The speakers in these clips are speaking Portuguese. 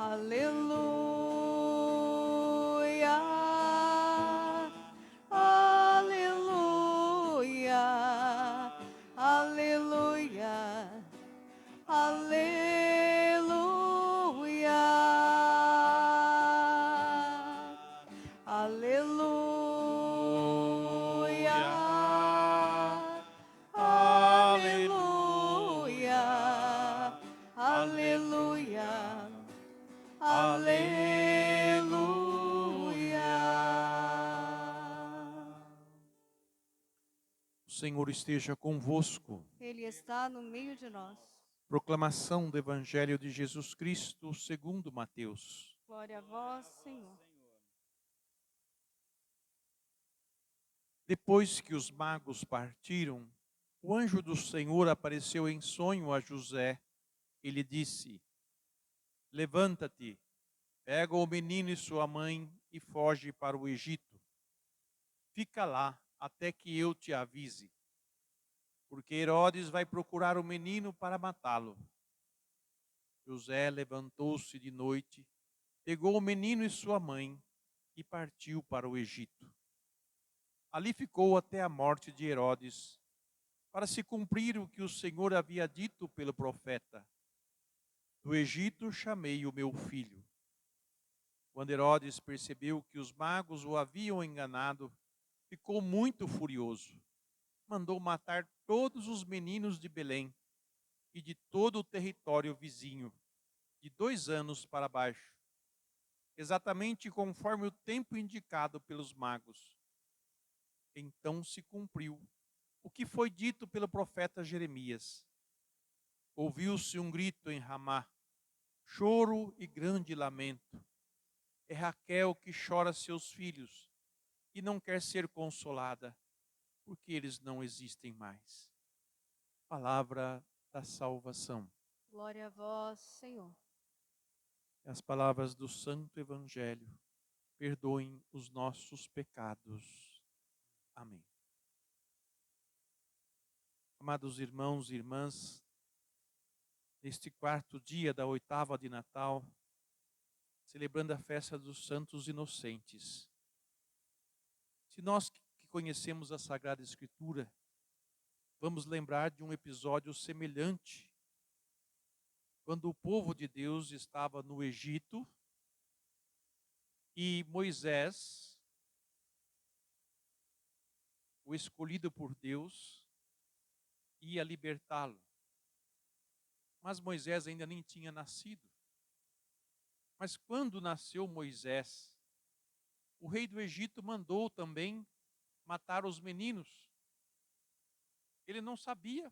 Aleluia, aleluia, aleluia, aleluia, aleluia, aleluia, aleluia, aleluia. O Senhor esteja convosco. Ele está no meio de nós. Proclamação do Evangelho de Jesus Cristo segundo Mateus. Glória a vós, Senhor. Depois que os magos partiram, o anjo do Senhor apareceu em sonho a José e lhe disse: Levanta-te, pega o menino e sua mãe e foge para o Egito. Fica lá até que eu te avise, porque Herodes vai procurar o menino para matá-lo. José levantou-se de noite, pegou o menino e sua mãe e partiu para o Egito. Ali ficou até a morte de Herodes, para se cumprir o que o Senhor havia dito pelo profeta: Do Egito chamei o meu filho. Quando Herodes percebeu que os magos o haviam enganado, ficou muito furioso. Mandou matar todos os meninos de Belém e de todo o território vizinho, de 2 anos para baixo, exatamente conforme o tempo indicado pelos magos. Então se cumpriu o que foi dito pelo profeta Jeremias. Ouviu-se um grito em Ramá, choro e grande lamento. É Raquel que chora seus filhos e não quer ser consolada, porque eles não existem mais. Palavra da salvação. Glória a vós, Senhor. As palavras do Santo Evangelho perdoem os nossos pecados. Amém. Amados irmãos e irmãs, neste quarto dia da oitava de Natal, celebrando a festa dos Santos Inocentes. Se nós que conhecemos a Sagrada Escritura, vamos lembrar de um episódio semelhante, quando o povo de Deus estava no Egito e Moisés, o escolhido por Deus, ia libertá-lo. Mas Moisés ainda nem tinha nascido. Mas quando nasceu Moisés, o rei do Egito mandou também matar os meninos. Ele não sabia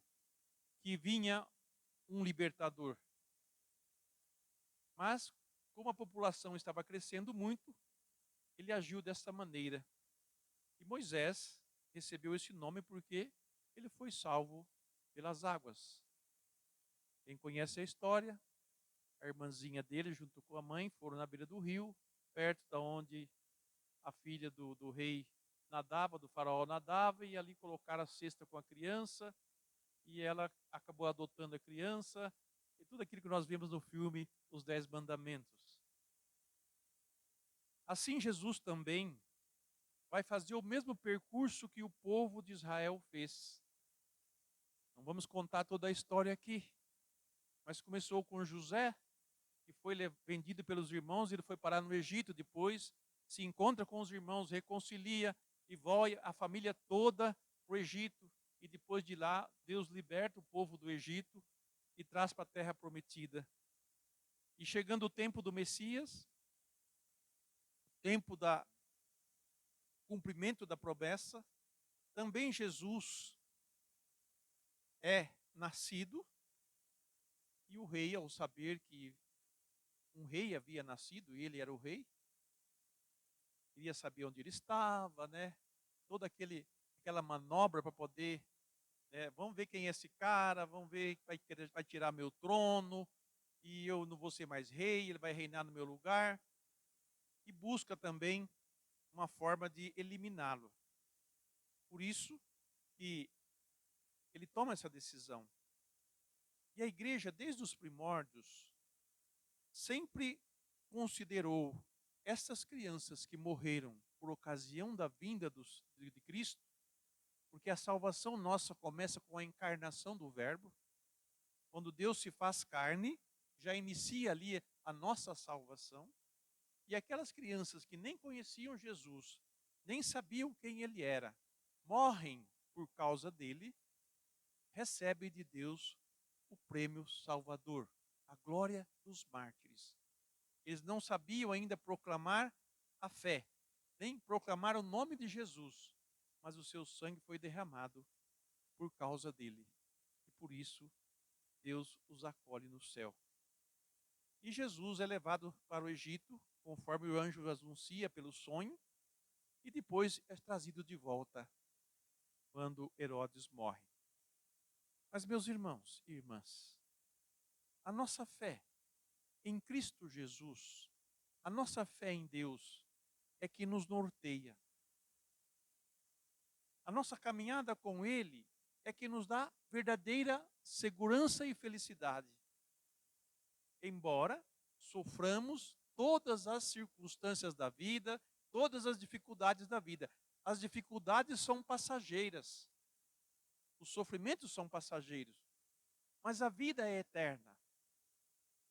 que vinha um libertador. Mas, como a população estava crescendo muito, ele agiu dessa maneira. E Moisés recebeu esse nome porque ele foi salvo pelas águas. Quem conhece a história, a irmãzinha dele, junto com a mãe, foram na beira do rio, perto da onde a filha do rei nadava, do faraó nadava, e ali colocaram a cesta com a criança, e ela acabou adotando a criança, e tudo aquilo que nós vemos no filme Os 10 Mandamentos. Assim, Jesus também vai fazer o mesmo percurso que o povo de Israel fez. Não vamos contar toda a história aqui, mas começou com José, que foi vendido pelos irmãos, ele foi parar no Egito, depois se encontra com os irmãos, reconcilia e vai a família toda para o Egito, e depois de lá, Deus liberta o povo do Egito e traz para a terra prometida. E chegando o tempo do Messias, tempo da cumprimento da promessa, também Jesus é nascido, e o rei, ao saber que um rei havia nascido, e ele era o rei, queria saber onde ele estava, né? Toda aquela manobra para poder, né? Vamos ver quem é esse cara, vamos ver que vai tirar meu trono, e eu não vou ser mais rei, ele vai reinar no meu lugar. E busca também uma forma de eliminá-lo. Por isso que ele toma essa decisão. E a igreja, desde os primórdios, sempre considerou essas crianças que morreram por ocasião da vinda de Cristo, porque a salvação nossa começa com a encarnação do Verbo. Quando Deus se faz carne, já inicia ali a nossa salvação. E aquelas crianças que nem conheciam Jesus, nem sabiam quem ele era, morrem por causa dele, recebem de Deus o prêmio Salvador, a glória dos mártires. Eles não sabiam ainda proclamar a fé, nem proclamar o nome de Jesus, mas o seu sangue foi derramado por causa dele. E por isso, Deus os acolhe no céu. E Jesus é levado para o Egito, conforme o anjo anuncia pelo sonho, e depois é trazido de volta quando Herodes morre. Mas, meus irmãos e irmãs, a nossa fé em Cristo Jesus, a nossa fé em Deus é que nos norteia. A nossa caminhada com Ele é que nos dá verdadeira segurança e felicidade. Embora soframos todas as circunstâncias da vida, todas as dificuldades da vida. As dificuldades são passageiras. Os sofrimentos são passageiros. Mas a vida é eterna.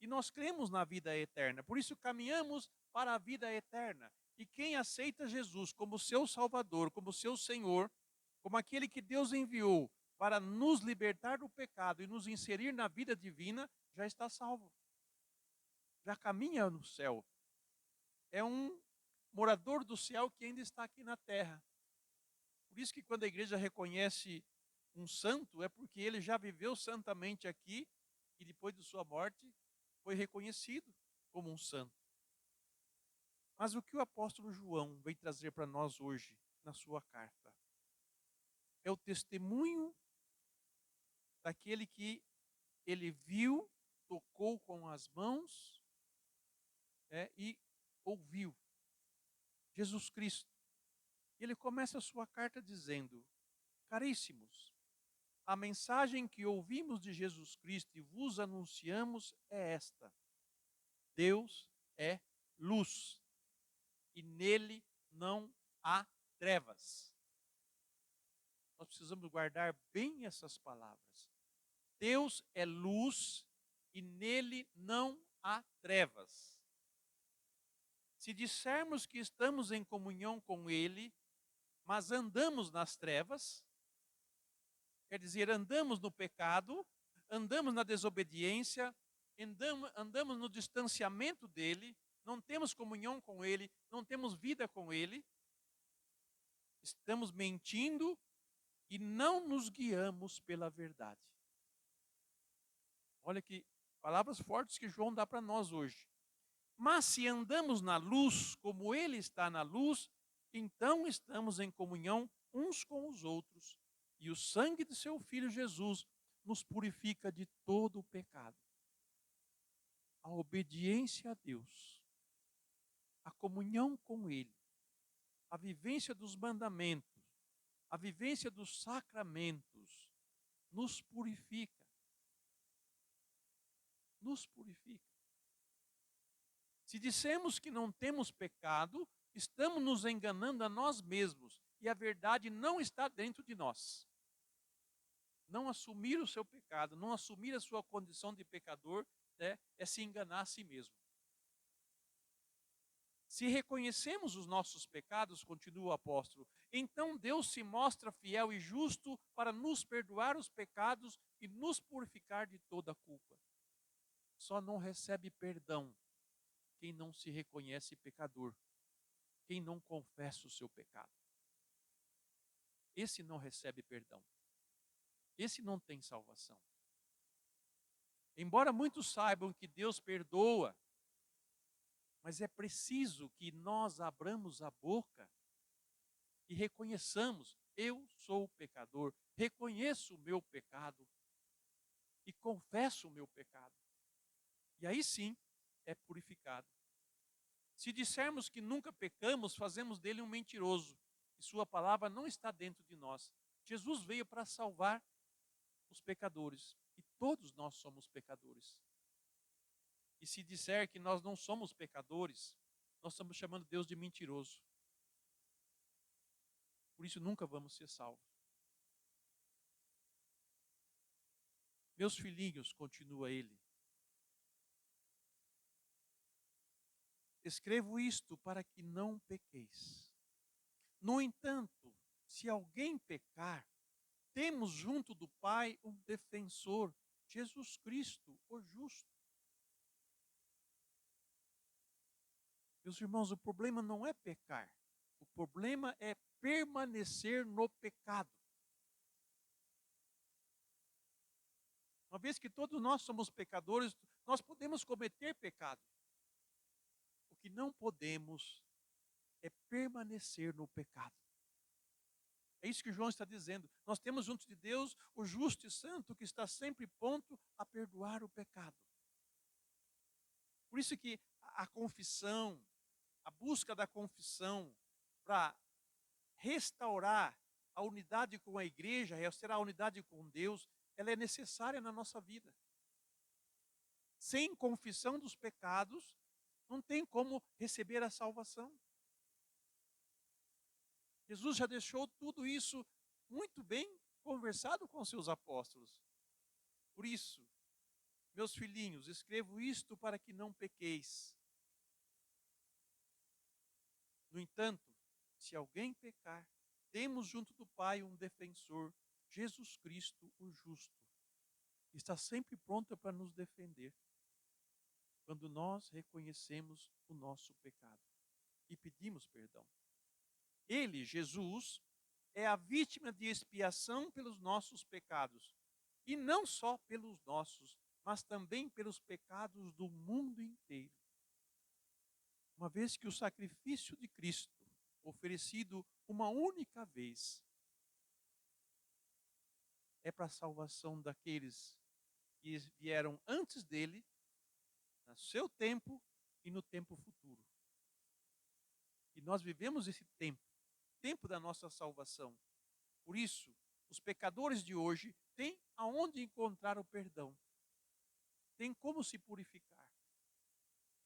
E nós cremos na vida eterna. Por isso caminhamos para a vida eterna. E quem aceita Jesus como seu Salvador, como seu Senhor, como aquele que Deus enviou para nos libertar do pecado e nos inserir na vida divina, já está salvo. Já caminha no céu. É um morador do céu que ainda está aqui na terra. Por isso que quando a igreja reconhece um santo, é porque ele já viveu santamente aqui e depois de sua morte foi reconhecido como um santo. Mas o que o apóstolo João vem trazer para nós hoje na sua carta é o testemunho daquele que ele viu, tocou com as mãos e ouviu. Jesus Cristo. Ele começa a sua carta dizendo: caríssimos, a mensagem que ouvimos de Jesus Cristo e vos anunciamos é esta: Deus é luz e nele não há trevas. Nós precisamos guardar bem essas palavras. Deus é luz e nele não há trevas. Se dissermos que estamos em comunhão com Ele, mas andamos nas trevas, quer dizer, andamos no pecado, andamos na desobediência, andamos no distanciamento dEle, não temos comunhão com Ele, não temos vida com Ele, estamos mentindo e não nos guiamos pela verdade. Olha que palavras fortes que João dá para nós hoje. Mas se andamos na luz, como Ele está na luz, então estamos em comunhão uns com os outros. E o sangue de seu Filho Jesus nos purifica de todo o pecado. A obediência a Deus, a comunhão com Ele, a vivência dos mandamentos, a vivência dos sacramentos, nos purifica. Nos purifica. Se dissemos que não temos pecado, estamos nos enganando a nós mesmos e a verdade não está dentro de nós. Não assumir o seu pecado, não assumir a sua condição de pecador, é se enganar a si mesmo. Se reconhecemos os nossos pecados, continua o apóstolo, então Deus se mostra fiel e justo para nos perdoar os pecados e nos purificar de toda a culpa. Só não recebe perdão quem não se reconhece pecador, quem não confessa o seu pecado. Esse não recebe perdão. Esse não tem salvação. Embora muitos saibam que Deus perdoa, mas é preciso que nós abramos a boca e reconheçamos: eu sou pecador, reconheço o meu pecado e confesso o meu pecado. E aí sim é purificado. Se dissermos que nunca pecamos, fazemos dele um mentiroso e sua palavra não está dentro de nós. Jesus veio para salvar os pecadores e todos nós somos pecadores. E se disser que nós não somos pecadores, nós estamos chamando Deus de mentiroso. Por isso nunca vamos ser salvos. Meus filhinhos, continua ele, escrevo isto para que não pequeis. No entanto, se alguém pecar, temos junto do Pai um defensor, Jesus Cristo, o justo. Meus irmãos, o problema não é pecar. O problema é permanecer no pecado. Uma vez que todos nós somos pecadores, nós podemos cometer pecado. O que não podemos é permanecer no pecado. É isso que João está dizendo. Nós temos junto de Deus o justo e santo que está sempre pronto a perdoar o pecado. Por isso que a confissão, a busca da confissão para restaurar a unidade com a igreja, restaurar a unidade com Deus, ela é necessária na nossa vida. Sem confissão dos pecados, não tem como receber a salvação. Jesus já deixou tudo isso muito bem conversado com seus apóstolos. Por isso, meus filhinhos, escrevo isto para que não pequeis. No entanto, se alguém pecar, temos junto do Pai um defensor, Jesus Cristo, o justo. Está sempre pronto para nos defender quando nós reconhecemos o nosso pecado e pedimos perdão. Ele, Jesus, é a vítima de expiação pelos nossos pecados. E não só pelos nossos, mas também pelos pecados do mundo inteiro. Uma vez que o sacrifício de Cristo, oferecido uma única vez, é para a salvação daqueles que vieram antes dele, no seu tempo e no tempo futuro. E nós vivemos esse tempo da nossa salvação. Por isso, os pecadores de hoje têm aonde encontrar o perdão. Tem como se purificar.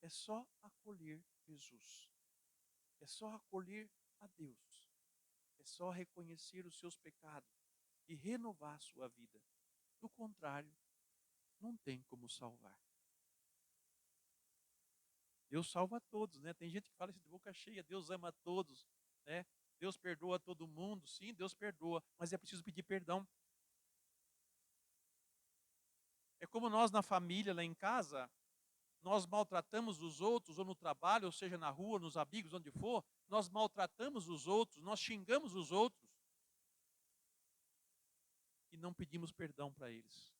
É só acolher Jesus. É só acolher a Deus. É só reconhecer os seus pecados e renovar a sua vida. Do contrário, não tem como salvar. Deus salva todos, né? Tem gente que fala isso de boca cheia, Deus ama todos, né? Deus perdoa todo mundo. Sim, Deus perdoa, mas é preciso pedir perdão. É como nós na família, lá em casa, nós maltratamos os outros, ou no trabalho, ou seja, na rua, nos amigos, onde for, nós maltratamos os outros, nós xingamos os outros e não pedimos perdão para eles.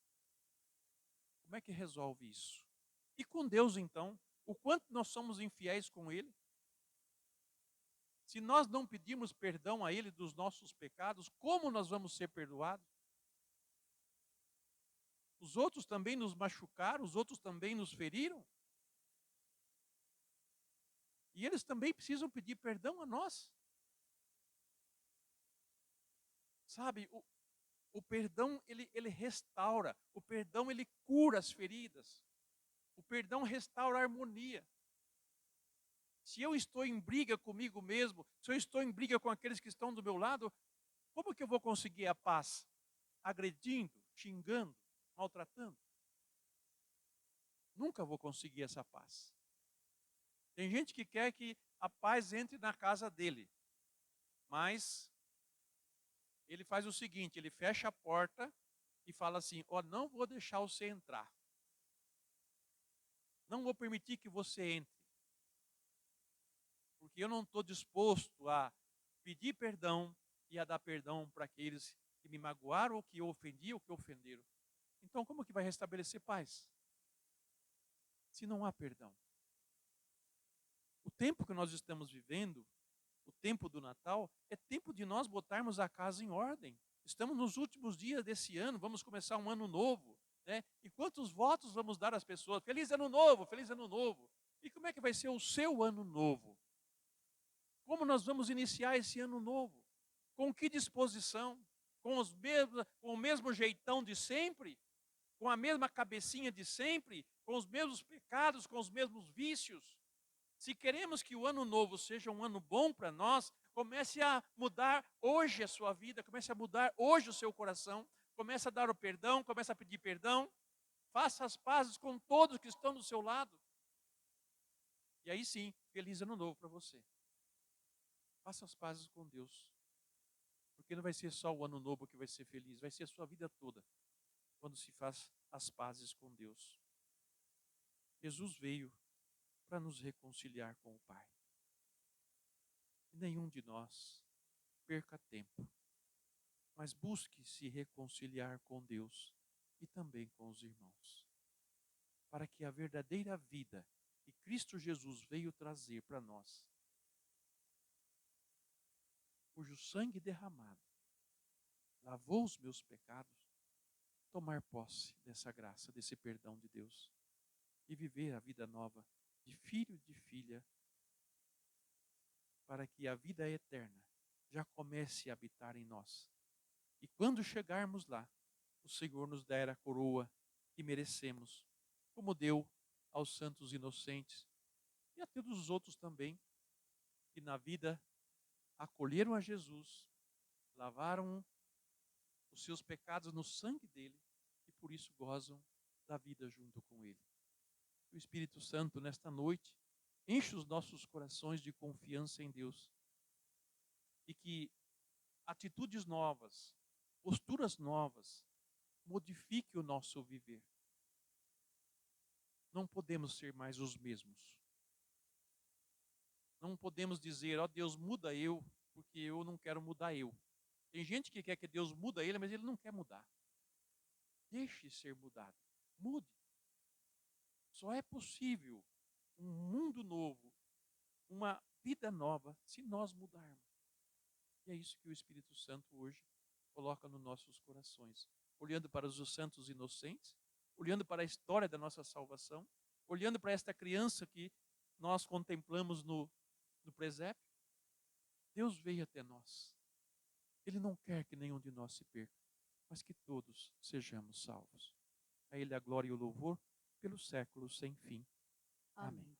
Como é que resolve isso? E com Deus, então, o quanto nós somos infiéis com Ele? Se nós não pedirmos perdão a Ele dos nossos pecados, como nós vamos ser perdoados? Os outros também nos machucaram, os outros também nos feriram. E eles também precisam pedir perdão a nós. Sabe, o perdão, ele restaura. O perdão, ele cura as feridas. O perdão restaura a harmonia. Se eu estou em briga comigo mesmo, se eu estou em briga com aqueles que estão do meu lado, como que eu vou conseguir a paz? Agredindo, xingando, maltratando? Nunca vou conseguir essa paz. Tem gente que quer que a paz entre na casa dele, mas ele faz o seguinte, ele fecha a porta e fala assim, ó, não vou deixar você entrar. Não vou permitir que você entre. Porque eu não estou disposto a pedir perdão e a dar perdão para aqueles que me magoaram, ou que eu ofendi, ou que ofenderam. Então, como que vai restabelecer paz? Se não há perdão. O tempo que nós estamos vivendo, o tempo do Natal, é tempo de nós botarmos a casa em ordem. Estamos nos últimos dias desse ano, vamos começar um ano novo, né? E quantos votos vamos dar às pessoas? Feliz ano novo, feliz ano novo. E como é que vai ser o seu ano novo? Como nós vamos iniciar esse ano novo? Com que disposição? Com o mesmo jeitão de sempre? com a mesma cabecinha de sempre, com os mesmos pecados, com os mesmos vícios. Se queremos que o ano novo seja um ano bom para nós, comece a mudar hoje a sua vida, comece a mudar hoje o seu coração, comece a dar o perdão, comece a pedir perdão, faça as pazes com todos que estão do seu lado. E aí sim, feliz ano novo para você. Faça as pazes com Deus. Porque não vai ser só o ano novo que vai ser feliz, vai ser a sua vida toda, quando se faz as pazes com Deus. Jesus veio para nos reconciliar com o Pai. E nenhum de nós perca tempo, mas busque se reconciliar com Deus e também com os irmãos, para que a verdadeira vida que Cristo Jesus veio trazer para nós, cujo sangue derramado lavou os meus pecados, tomar posse dessa graça, desse perdão de Deus e viver a vida nova de filho e de filha, para que a vida eterna já comece a habitar em nós. E quando chegarmos lá, o Senhor nos dará a coroa que merecemos, como deu aos santos inocentes e a todos os outros também, que na vida acolheram a Jesus, lavaram os seus pecados no sangue dele e por isso gozam da vida junto com ele. Que o Espírito Santo, nesta noite, enche os nossos corações de confiança em Deus e que atitudes novas, posturas novas, modifique o nosso viver. Não podemos ser mais os mesmos. Não podemos dizer, ó Deus, muda eu, porque eu não quero mudar eu. Tem gente que quer que Deus muda ele, mas ele não quer mudar. Deixe ser mudado. Mude. Só é possível um mundo novo, uma vida nova, se nós mudarmos. E é isso que o Espírito Santo hoje coloca nos nossos corações. Olhando para os santos inocentes, olhando para a história da nossa salvação, olhando para esta criança que nós contemplamos no presépio. Deus veio até nós. Ele não quer que nenhum de nós se perca, mas que todos sejamos salvos. A Ele a glória e o louvor pelos séculos sem fim. Amém. Amém.